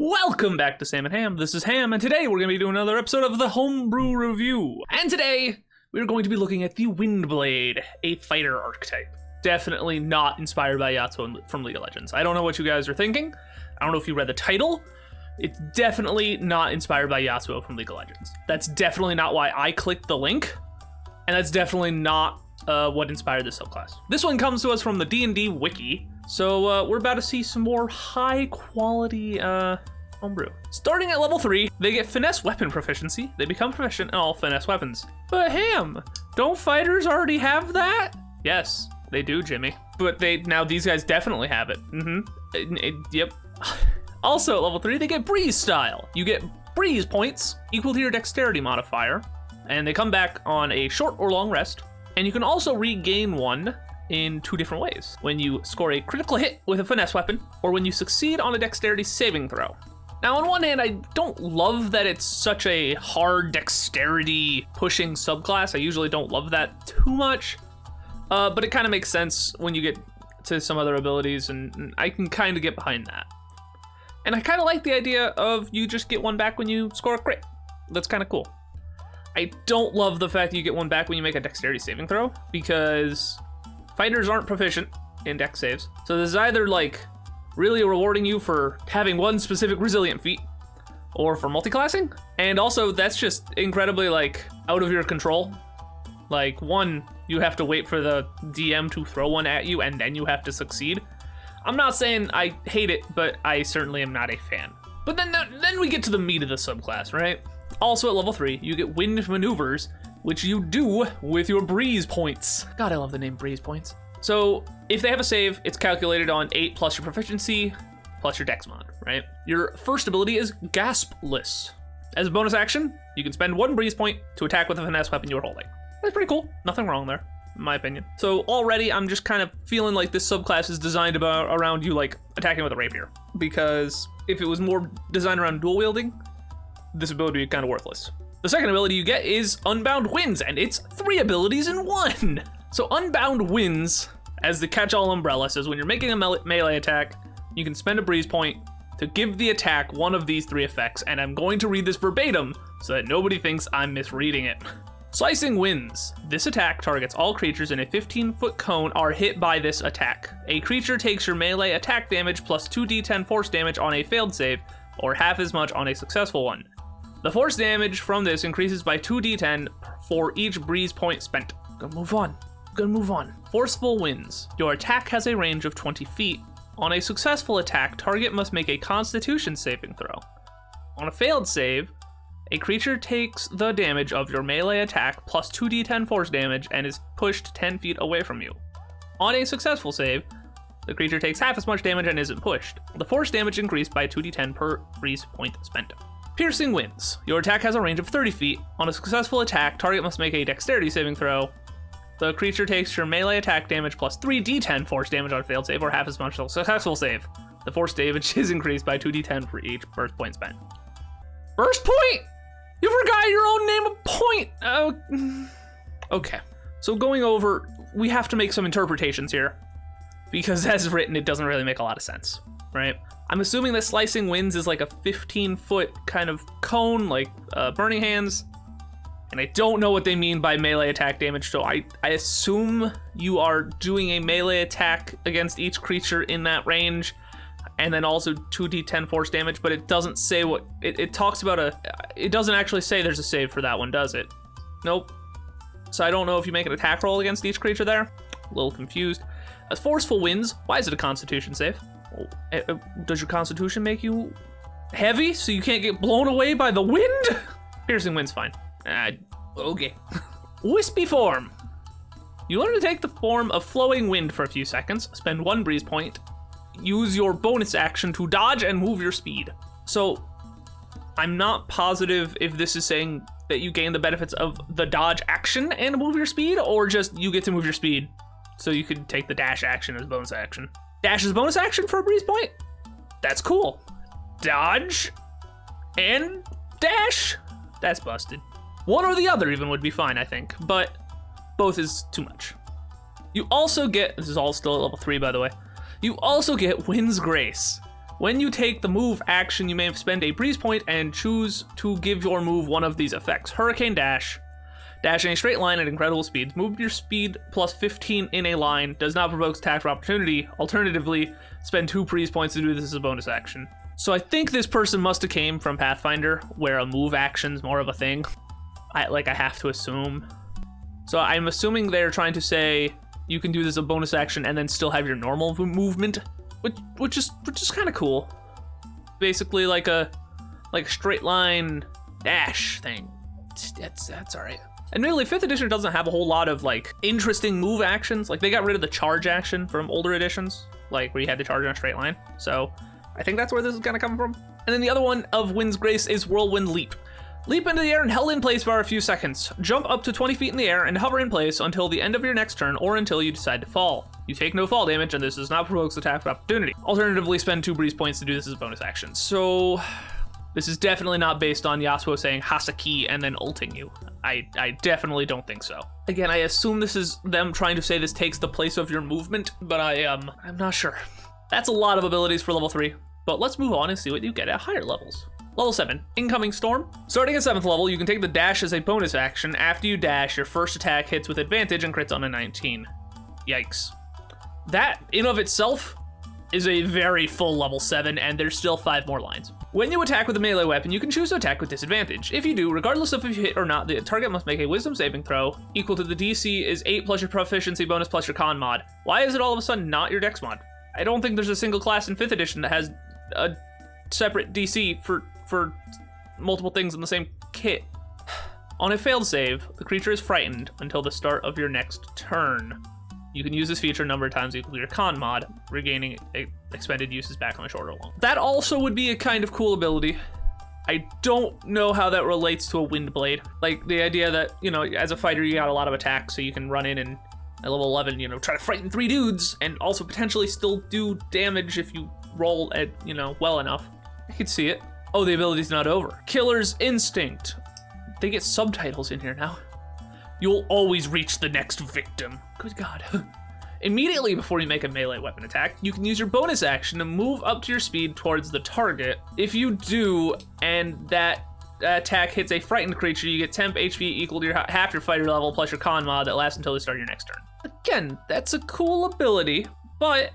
Welcome back to Sam and Ham. This is Ham, and today we're going to be doing another episode of the Homebrew Review. And today, we're going to be looking at the Windblade, a fighter archetype. Definitely not inspired by Yasuo from League of Legends. I don't know what you guys are thinking. I don't know if you read the title. It's definitely not inspired by Yasuo from League of Legends. That's definitely not why I clicked the link, and that's definitely not what inspired this subclass. This one comes to us from the D&D Wiki, so we're about to see some more high-quality homebrew. Starting at level 3, they get finesse weapon proficiency. They become proficient in all finesse weapons. But Ham, don't fighters already have that? Yes, they do, Jimmy. But now these guys definitely have it. Yep. Also at level 3, they get breeze style. You get breeze points equal to your dexterity modifier, and they come back on a short or long rest. And you can also regain one in 2 different ways. When you score a critical hit with a finesse weapon, or when you succeed on a dexterity saving throw. Now, on one hand, I don't love that it's such a hard dexterity pushing subclass. I usually don't love that too much, but it kind of makes sense when you get to some other abilities, and I can kind of get behind that. And I kind of like the idea of you just get one back when you score a crit. That's kind of cool. I don't love the fact that you get one back when you make a dexterity saving throw, because fighters aren't proficient in dex saves. So this is either like really rewarding you for having one specific resilient feat, or for multiclassing. And also that's just incredibly like out of your control. Like, one, you have to wait for the DM to throw one at you and then you have to succeed. I'm not saying I hate it, but I certainly am not a fan. But then we get to the meat of the subclass, right? Also at level 3, you get wind maneuvers, which you do with your breeze points. God, I love the name breeze points. So if they have a save, it's calculated on 8 plus your proficiency, plus your dex mod, right? Your first ability is Gaspless. As a bonus action, you can spend 1 breeze point to attack with a finesse weapon you're holding. That's pretty cool. Nothing wrong there, in my opinion. So already I'm just kind of feeling like this subclass is designed around you like attacking with a rapier. Because if it was more designed around dual wielding, this ability would be kind of worthless. The second ability you get is Unbound Winds, and it's 3 abilities in 1. So Unbound Winds, as the catch-all umbrella, says when you're making a melee attack, you can spend a breeze point to give the attack one of these 3 effects, and I'm going to read this verbatim so that nobody thinks I'm misreading it. Slicing Winds. This attack targets all creatures in a 15-foot cone are hit by this attack. A creature takes your melee attack damage plus 2d10 force damage on a failed save, or half as much on a successful one. The force damage from this increases by 2d10 for each breeze point spent. Gonna move on. Forceful Winds. Your attack has a range of 20 feet. On a successful attack, target must make a Constitution saving throw. On a failed save, a creature takes the damage of your melee attack plus 2d10 force damage and is pushed 10 feet away from you. On a successful save, the creature takes half as much damage and isn't pushed. The force damage increased by 2d10 per breeze point spent. Piercing Winds. Your attack has a range of 30 feet. On a successful attack, target must make a dexterity saving throw. The creature takes your melee attack damage plus 3d10 force damage on a failed save, or half as much on a successful save. The force damage is increased by 2d10 for each burst point spent. Burst point? You forgot your own name of point! Okay. So going over, we have to make some interpretations here, because as written, it doesn't really make a lot of sense, right? I'm assuming that Slicing Winds is like a 15-foot kind of cone, like Burning Hands, and I don't know what they mean by melee attack damage, so I assume you are doing a melee attack against each creature in that range, and then also 2d10 force damage, but it doesn't say what, it talks about it doesn't actually say there's a save for that one, does it? Nope. So I don't know if you make an attack roll against each creature there. A little confused. As Forceful Winds, why is it a Constitution save? Does your Constitution make you heavy so you can't get blown away by the wind? Piercing Wind's fine. Okay. Wispy Form. You learn to take the form of flowing wind for a few seconds, spend 1 breeze point, use your bonus action to dodge and move your speed. So I'm not positive if this is saying that you gain the benefits of the dodge action and move your speed, or just you get to move your speed so you could take the dash action as bonus action. Dash is bonus action for a breeze point? That's cool. Dodge and dash? That's busted. One or the other even would be fine, I think, but both is too much. You also get, this is all still at level 3 by the way, you also get Wind's Grace, When you take the move action, you may spend a breeze point and choose to give your move one of these effects. Hurricane Dash. Dash in a straight line at incredible speeds. Move your speed plus 15 in a line. Does not provoke attack of opportunity. Alternatively, spend 2 breeze points to do this as a bonus action. So I think this person must have came from Pathfinder, where a move action's more of a thing. I have to assume. So I'm assuming they're trying to say you can do this as a bonus action and then still have your normal movement, which is kind of cool. Basically like a straight line dash thing. That's all right. Admittedly, 5th edition doesn't have a whole lot of like interesting move actions. Like they got rid of the charge action from older editions, like where you had to charge in a straight line. So I think that's where this is gonna come from. And then the other one of Wind's Grace is Whirlwind Leap. Leap into the air and held in place for a few seconds. Jump up to 20 feet in the air and hover in place until the end of your next turn or until you decide to fall. You take no fall damage and this does not provoke attack of opportunity. Alternatively, spend 2 breeze points to do this as a bonus action. So this is definitely not based on Yasuo saying Hasaki and then ulting you. I definitely don't think so. Again, I assume this is them trying to say this takes the place of your movement, but I'm not sure. That's a lot of abilities for level 3, but let's move on and see what you get at higher levels. Level 7, Incoming Storm. Starting at 7th level, you can take the dash as a bonus action. After you dash, your first attack hits with advantage and crits on a 19. Yikes. That, in of itself, is a very full level 7, and there's still 5 more lines. When you attack with a melee weapon, you can choose to attack with disadvantage. If you do, regardless of if you hit or not, the target must make a wisdom saving throw equal to the DC is 8 plus your proficiency bonus plus your con mod. Why is it all of a sudden not your dex mod? I don't think there's a single class in 5th edition that has a separate DC for multiple things in the same kit. On a failed save, the creature is frightened until the start of your next turn. You can use this feature a number of times equal to your con mod, regaining expended uses back on a shorter one. That also would be a kind of cool ability. I don't know how that relates to a Windblade. Like the idea that, you know, as a fighter, you got a lot of attacks, so you can run in and at level 11, you know, try to frighten 3 dudes and also potentially still do damage if you roll at, you know, well enough. I could see it. Oh, the ability's not over. Killer's Instinct. They get subtitles in here now. You'll always reach the next victim. Good God. Immediately before you make a melee weapon attack, you can use your bonus action to move up to your speed towards the target. If you do, and that attack hits a frightened creature, you get temp HP equal to half your fighter level plus your con mod that lasts until the start of your next turn. Again, that's a cool ability, but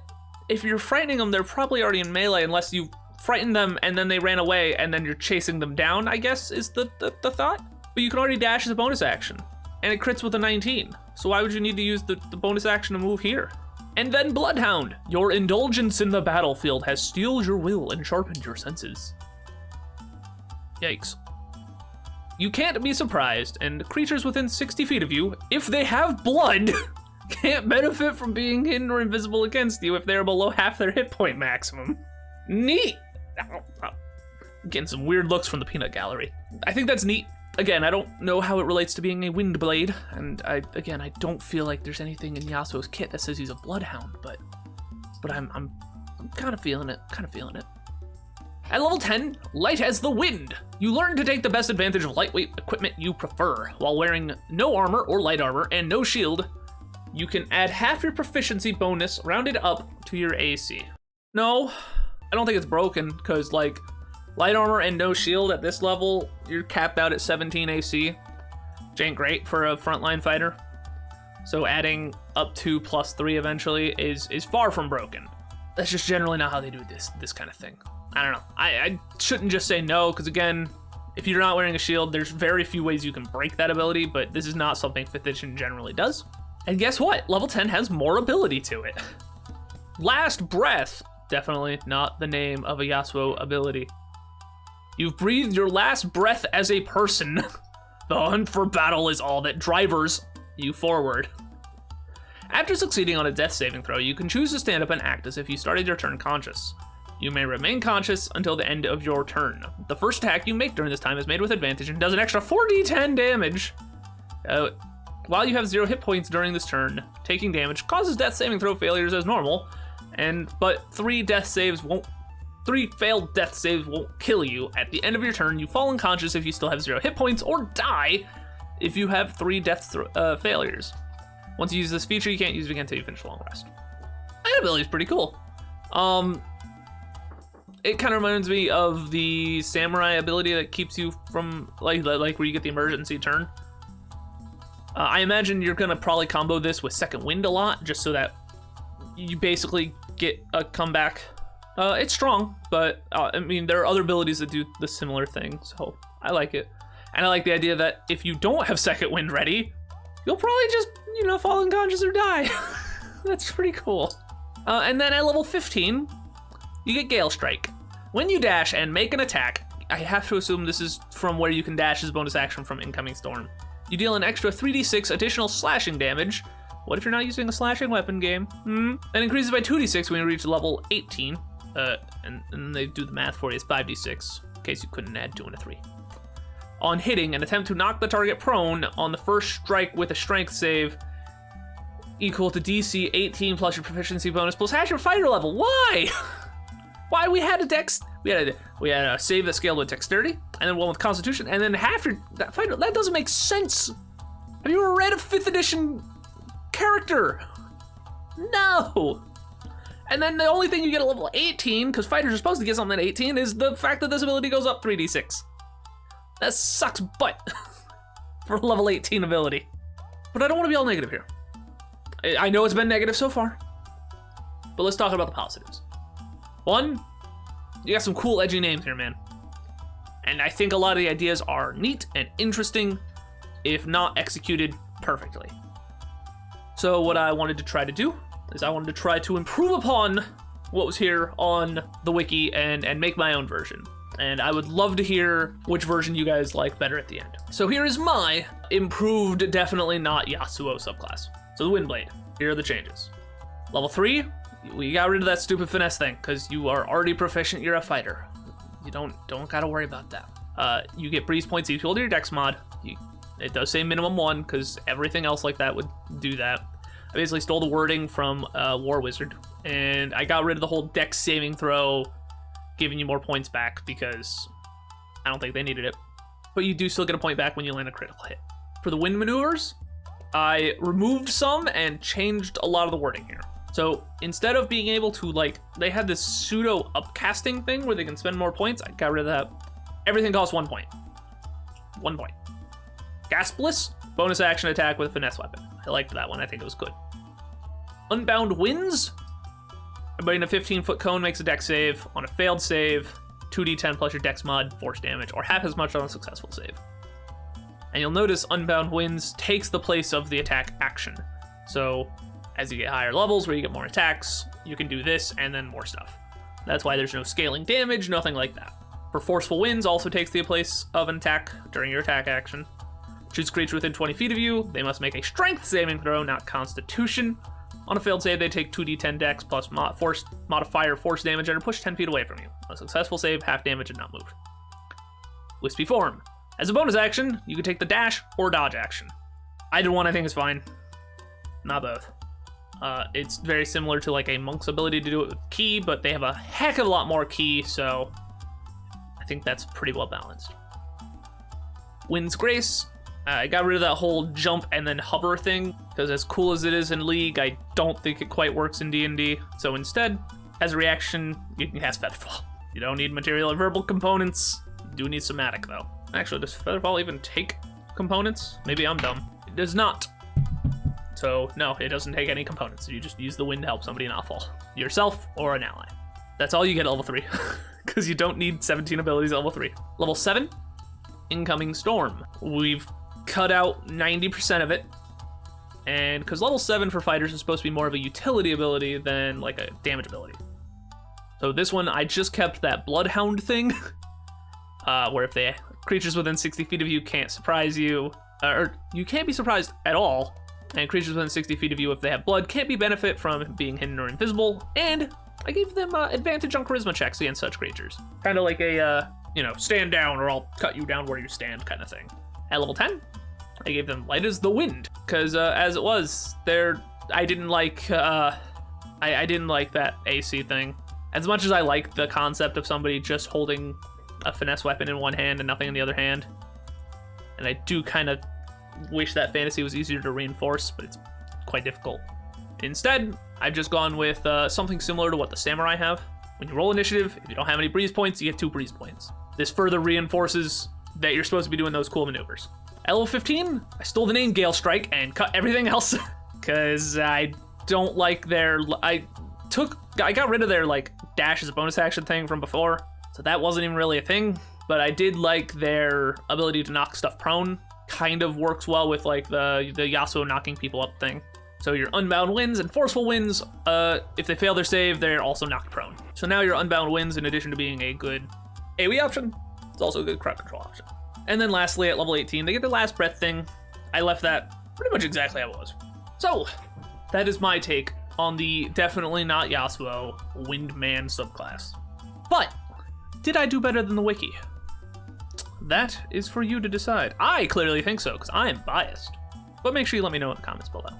if you're frightening them, they're probably already in melee unless you frighten them and then they ran away and then you're chasing them down, I guess is the thought. But you can already dash as a bonus action. And it crits with a 19. So why would you need to use the bonus action to move here? And then Bloodhound. Your indulgence in the battlefield has steeled your will and sharpened your senses. Yikes. You can't be surprised, and creatures within 60 feet of you, if they have blood, can't benefit from being hidden or invisible against you if they're below half their hit point maximum. Neat! Getting some weird looks from the peanut gallery. I think that's neat. Again, I don't know how it relates to being a Windblade, and I don't feel like there's anything in Yasuo's kit that says he's a Bloodhound, but I'm kind of feeling it, At level 10, Light as the Wind. You learn to take the best advantage of lightweight equipment you prefer. While wearing no armor or light armor and no shield, you can add half your proficiency bonus rounded up to your AC. No, I don't think it's broken, because like, light armor and no shield at this level, you're capped out at 17 AC, which ain't great for a frontline fighter. So adding up to +3 eventually is far from broken. That's just generally not how they do this kind of thing. I don't know. I shouldn't just say no, because again, if you're not wearing a shield, there's very few ways you can break that ability, but this is not something 5th edition generally does. And guess what? Level 10 has more ability to it. Last Breath. Definitely not the name of a Yasuo ability. You've breathed your last breath as a person. The hunt for battle is all that drives you forward. After succeeding on a death saving throw, you can choose to stand up and act as if you started your turn conscious. You may remain conscious until the end of your turn. The first attack you make during this time is made with advantage and does an extra 4d10 damage. While you have 0 hit points during this turn, taking damage causes death saving throw failures as normal, but 3 failed death saves won't kill you. At the end of your turn, you fall unconscious if you still have 0 hit points, or die if you have 3 death failures. Once you use this feature, you can't use it again until you finish a long rest. That ability is pretty cool. It kind of reminds me of the samurai ability that keeps you from, like where you get the emergency turn. I imagine you're gonna probably combo this with Second Wind a lot, just so that you basically get a comeback. It's strong, but I mean, there are other abilities that do the similar thing, so I like it. And I like the idea that if you don't have Second Wind ready, you'll probably just, fall unconscious or die. That's pretty cool. And then at level 15, you get Gail Strike. When you dash and make an attack, I have to assume this is from where you can dash as bonus action from incoming storm. You deal an extra 3d6 additional slashing damage. What if you're not using a slashing weapon game? That increases by 2d6 when you reach level 18. And they do the math for you, it's 5d6, in case you couldn't add 2 and a 3. On hitting, an attempt to knock the target prone on the first strike with a strength save equal to DC 18 plus your proficiency bonus plus half your fighter level. Why? Why we had a save that scaled with dexterity, and then one with constitution, and then half your fighter. That doesn't make sense. Have you ever read a 5th edition character? No. And then the only thing you get at level 18, because fighters are supposed to get something at 18, is the fact that this ability goes up 3d6. That sucks butt for a level 18 ability. But I don't want to be all negative here. I know it's been negative so far, but let's talk about the positives. 1, you got some cool edgy names here, man. And I think a lot of the ideas are neat and interesting, if not executed perfectly. So what I wanted to try to do is I wanted to try to improve upon what was here on the wiki and make my own version. And I would love to hear which version you guys like better at the end. So here is my improved, definitely not Yasuo subclass. So the Windblade, here are the changes. Level 3, we got rid of that stupid finesse thing, because you are already proficient, you're a fighter. You don't gotta worry about that. You get breeze points equal to your dex mod. It does say minimum 1, because everything else like that would do that. I basically stole the wording from War Wizard, and I got rid of the whole dex saving throw, giving you more points back, because I don't think they needed it. But you do still get a point back when you land a critical hit. For the wind maneuvers, I removed some and changed a lot of the wording here. So instead of being able to, they had this pseudo upcasting thing where they can spend more points, I got rid of that. Everything costs 1 point. 1 point. Gaspless, bonus action attack with a finesse weapon. I liked that one, I think it was good. Unbound Winds, everybody in a 15-foot cone makes a dex save. On a failed save, 2d10 plus your dex mod, force damage, or half as much on a successful save. And you'll notice Unbound Winds takes the place of the attack action. So as you get higher levels where you get more attacks, you can do this and then more stuff. That's why there's no scaling damage, nothing like that. For Forceful Winds, also takes the place of an attack during your attack action. Shoots creatures within 20 feet of you. They must make a strength saving throw, not constitution. On a failed save, they take 2d10 dex plus modifier force damage and are pushed 10 feet away from you. On a successful save, half damage and not moved. Wispy Form. As a bonus action, you can take the dash or dodge action. Either one I think is fine. Not both. It's very similar to a monk's ability to do it with ki, but they have a heck of a lot more ki, so I think that's pretty well balanced. Wind's Grace. I got rid of that whole jump and then hover thing, because as cool as it is in League, I don't think it quite works in D&D. So instead, as a reaction, you can cast Featherfall. You don't need material or verbal components. You do need somatic, though. Actually, does Featherfall even take components? Maybe I'm dumb. It does not. So, no, it doesn't take any components. You just use the wind to help somebody not fall. Yourself or an ally. That's all you get at level 3, because you don't need 17 abilities at level 3. Level 7, Incoming Storm. We've cut out 90% of it, and because level 7 for fighters is supposed to be more of a utility ability than a damage ability. So this one, I just kept that Bloodhound thing, where if the creatures within 60 feet of you can't surprise you, or you can't be surprised at all, and creatures within 60 feet of you, if they have blood, can't be benefit from being hidden or invisible, and I gave them advantage on charisma checks against such creatures. Kind of like a, stand down or I'll cut you down where you stand kind of thing. At level 10, I gave them Light as the Wind, because as it was, I didn't like I didn't like that AC thing. As much as I like the concept of somebody just holding a finesse weapon in one hand and nothing in the other hand, and I do kind of wish that fantasy was easier to reinforce, but it's quite difficult. Instead, I've just gone with something similar to what the samurai have. When you roll initiative, if you don't have any breeze points, you get 2 breeze points. This further reinforces that you're supposed to be doing those cool maneuvers. At level 15, I stole the name Gail Strike and cut everything else because I don't like their. I got rid of their like dash as a bonus action thing from before, so that wasn't even really a thing. But I did like their ability to knock stuff prone. Kind of works well with like the Yasuo knocking people up thing. So your Unbound Winds and Forceful Winds, if they fail their save, they're also knocked prone. So now your Unbound Winds, in addition to being a good AoE option, it's also a good crowd control option. And then lastly, at level 18, they get the Last Breath thing. I left that pretty much exactly how it was. So that is my take on the definitely not Yasuo Windman subclass. But did I do better than the wiki? That is for you to decide. I clearly think so, because I am biased. But make sure you let me know in the comments below.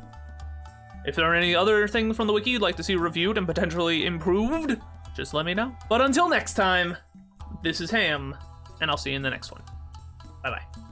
If there are any other things from the wiki you'd like to see reviewed and potentially improved, just let me know. But until next time, this is Ham, and I'll see you in the next one. Bye-bye.